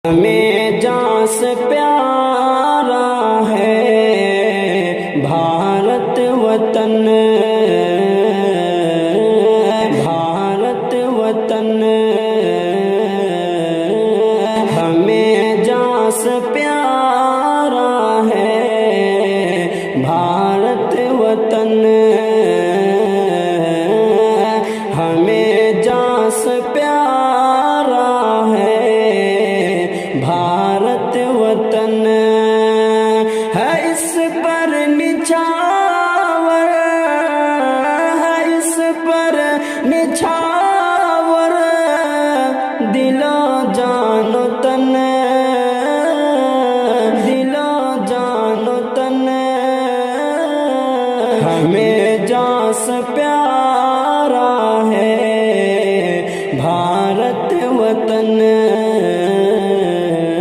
हमें जान से प्यारा है भारत वतन, भारत वतन। हमें जान से